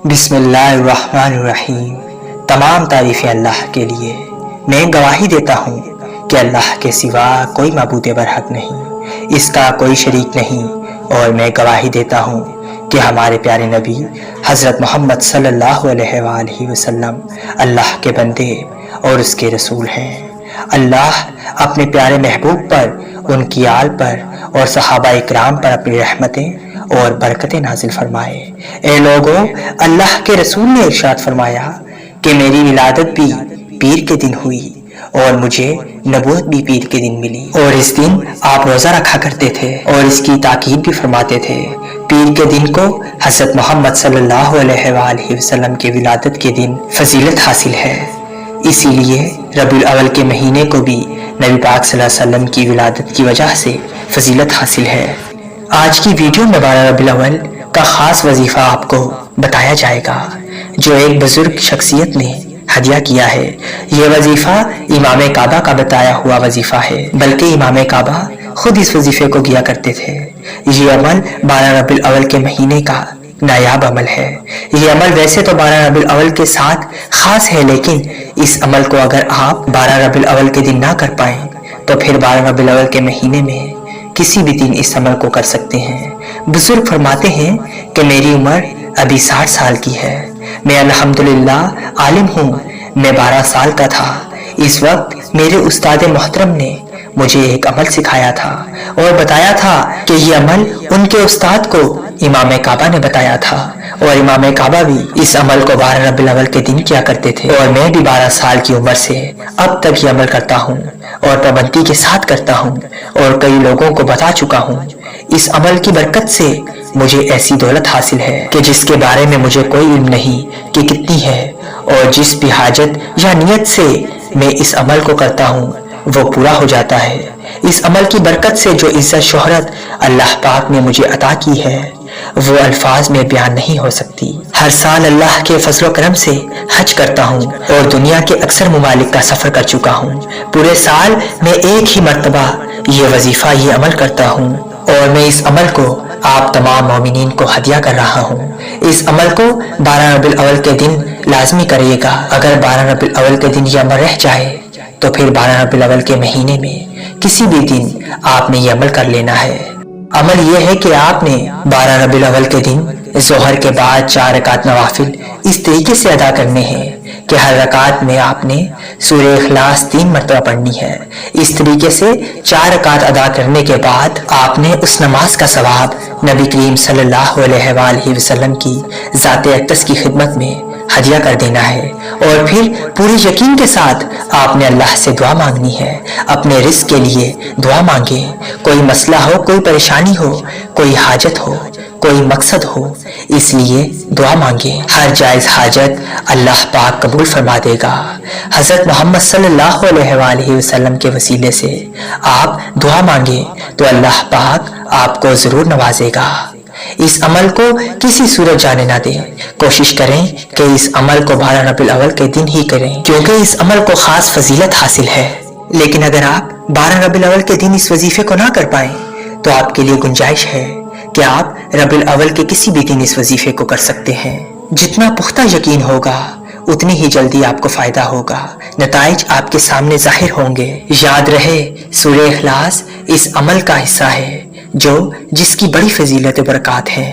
बिस्मिल्लाहिर्रहमानिर्रहीम। तमाम तारीफ़ें अल्लाह के लिए। मैं गवाही देता हूँ कि अल्लाह के सिवा कोई माबूद बरहक नहीं, इसका कोई शरीक नहीं, और मैं गवाही देता हूँ कि हमारे प्यारे नबी हज़रत मोहम्मद सल्लल्लाहु अलैहि वसल्लम अल्लाह के बंदे और उसके रसूल हैं। अल्लाह अपने प्यारे महबूब पर, उनकी आल पर और सहाबा इकराम पर अपनी रहमतें और बरकतें नाजिल फरमाए। ए लोगों, अल्लाह के रसूल ने इरशाद फरमाया कि मेरी विलादत भी पीर के दिन हुई और मुझे नबूवत भी पीर के दिन मिली, और इस दिन आप रोजा रखा करते थे और इसकी ताकीद भी फरमाते थे। पीर के दिन को हज़रत मोहम्मद सल्लल्लाहु अलैहि वसल्लम की विलादत के दिन फजीलत हासिल है, इसीलिए रबीउल अव्वल के महीने को भी नबी पाक सल्लल्लाहु अलैहि वसल्लम की विलादत की वजह से फजीलत हासिल है। आज की वीडियो में 12 रबीउल अव्वल का खास वजीफा आपको बताया जाएगा, जो एक बुजुर्ग शख्सियत ने हदिया किया है। ये वजीफा इमाम काबा का बताया हुआ वजीफा है, बल्कि इमाम काबा खुद इस वजीफे को किया करते थे। ये अमल 12 रबीउल अव्वल के महीने का नायाब अमल है। ये अमल वैसे तो 12 रबीउल अव्वल के साथ खास है, लेकिन इस अमल को अगर आप 12 रबीउल अव्वल के दिन ना कर पाए तो फिर 12 रबीउल अव्वल के महीने में किसी भी दिन इस अमल को कर सकते हैं। बुजुर्ग फरमाते हैं कि मेरी उम्र अभी 60 साल की है। मैं अल्हम्दुलिल्लाह आलिम हूँ। मैं 12 साल का था। इस वक्त मेरे उस्ताद मोहतरम ने मुझे एक अमल सिखाया था और बताया था कि ये अमल उनके उस्ताद को इमाम काबा ने बताया था, और इमाम काबा भी इस अमल को 12 रबीउल अव्वल के दिन किया करते थे। और मैं भी 12 साल की उम्र से अब तक ये अमल करता हूँ और पाबंदी के साथ करता हूँ, और कई लोगों को बता चुका हूँ। इस अमल की बरकत से मुझे ऐसी दौलत हासिल है कि जिसके बारे में मुझे कोई इल्म नहीं कि कितनी है, और जिस भी हाजत या नियत से मैं इस अमल को करता हूँ वो पूरा हो जाता है। इस अमल की बरकत से जो इज्जत शोहरत अल्लाह पाक ने मुझे अता की है वो अल्फाज में बयान नहीं हो सकती। हर साल अल्लाह के फजलो करम से हज करता हूँ और दुनिया के अक्सर ममालिक का सफर कर चुका हूँ। पूरे साल मैं एक ही मर्तबा ये वजीफा, ये अमल करता हूँ, और मैं इस अमल को आप तमाम मोमिनीन को हदिया कर रहा हूँ। इस अमल को 12 रबीउल अव्वल के दिन लाजमी करिएगा। अगर 12 रबीउल अव्वल के दिन ये अमल रह जाए तो फिर 12 रबीउल अव्वल के महीने में किसी भी दिन आपने ये अमल कर लेना है। अमल यह है कि आपने 12 रबीउल अव्वल के दिन जोहर के बाद 4 रकात नवाफिल इस तरीके से अदा करने हैं कि हर रकात में आपने सूरह इखलास 3 मरतबा पढ़नी है। इस तरीके से 4 रकात अदा करने के बाद आपने उस नमाज का सवाब नबी करीम सल्लल्लाहु अलैहि वसल्लम की ज़ाते अक़दस की खिदमत में हदिया कर देना है, और फिर पूरे यकीन के साथ आपने अल्लाह से दुआ मांगनी है। अपने रिज़्क़ के लिए दुआ मांगे। कोई मसला हो, कोई परेशानी हो, कोई हाजत हो, कोई मकसद हो, इसलिए दुआ मांगे। हर जायज़ हाजत अल्लाह पाक कबूल फरमा देगा। हज़रत मोहम्मद सल्लल्लाहु अलैहि वसल्लम के वसीले से आप दुआ मांगे तो अल्लाह पाक आपको ज़रूर नवाजेगा। इस अमल को किसी सूरत जाने ना दें। कोशिश करें कि इस अमल को 12 रबीउल अव्वल के दिन ही करें, क्योंकि इस अमल को खास फजीलत हासिल है। लेकिन अगर आप 12 रबीउल अव्वल के दिन इस वजीफे को ना कर पाए तो आपके लिए गुंजाइश है कि आप रबीउल अव्वल के किसी भी दिन इस वजीफे को कर सकते हैं। जितना पुख्ता यकीन होगा उतनी ही जल्दी आपको फायदा होगा, नताइज आपके सामने जाहिर होंगे। याद रहे, सूरह इखलास इस अमल का हिस्सा है जिसकी बड़ी फजीलत बरकत है,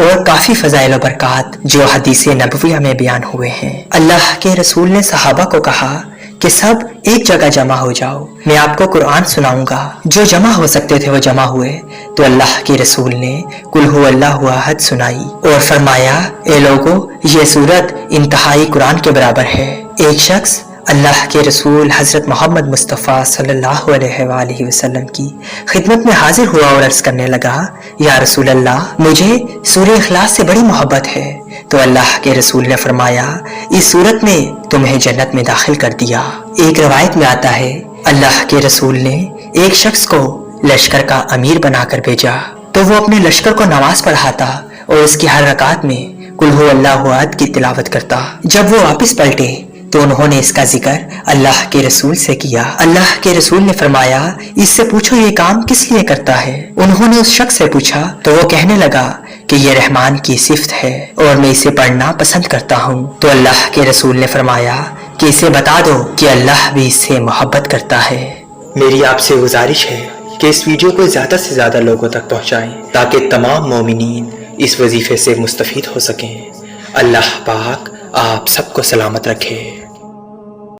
और काफी फजाइल और बरकत जो हदीस नबविया में बयान हुए हैं। अल्लाह के रसूल ने सहाबा को कहा कि सब एक जगह जमा हो जाओ, मैं आपको कुरान सुनाऊंगा। जो जमा हो सकते थे वो जमा हुए, तो अल्लाह के रसूल ने कुल हु अल्लाहु अहद सुनाई और फरमाया, ए लोगों, ये सूरत इंतहाई कुरान के बराबर है। एक शख्स अल्लाह के रसूल हज़रत मोहम्मद मुस्तफ़ा सल्लल्लाहु अलैहि वसल्लम की खिदमत में हाजिर हुआ और अर्ज़ करने लगा, या रसूल अल्लाह, मुझे सूरह इखलास से बड़ी मोहब्बत है। तो अल्लाह के रसूल ने फरमाया, इस सूरत ने तुम्हें जन्नत में दाखिल कर दिया। एक रवायत में आता है, अल्लाह के रसूल ने एक शख्स को लश्कर का अमीर बनाकर भेजा, तो वो अपने लश्कर को नमाज पढ़ाता और उसकी हर रकात में कुल हु अल्लाहु अहद की तिलावत करता। जब वो वापस पलटे तो उन्होंने इसका जिक्र अल्लाह के रसूल से किया। अल्लाह के रसूल ने फरमाया, इससे पूछो ये काम किस लिए करता है। उन्होंने उस शख्स से पूछा तो वो कहने लगा کہ یہ رحمان کی صفت ہے اور میں اسے پڑھنا پسند کرتا ہوں، تو اللہ کے رسول نے فرمایا کہ اسے بتا دو کہ اللہ بھی اس سے محبت کرتا ہے۔ میری آپ سے گزارش ہے کہ اس ویڈیو کو زیادہ سے زیادہ لوگوں تک پہنچائیں تاکہ تمام مومنین اس وظیفے سے مستفید ہو سکیں۔ اللہ پاک آپ سب کو سلامت رکھے۔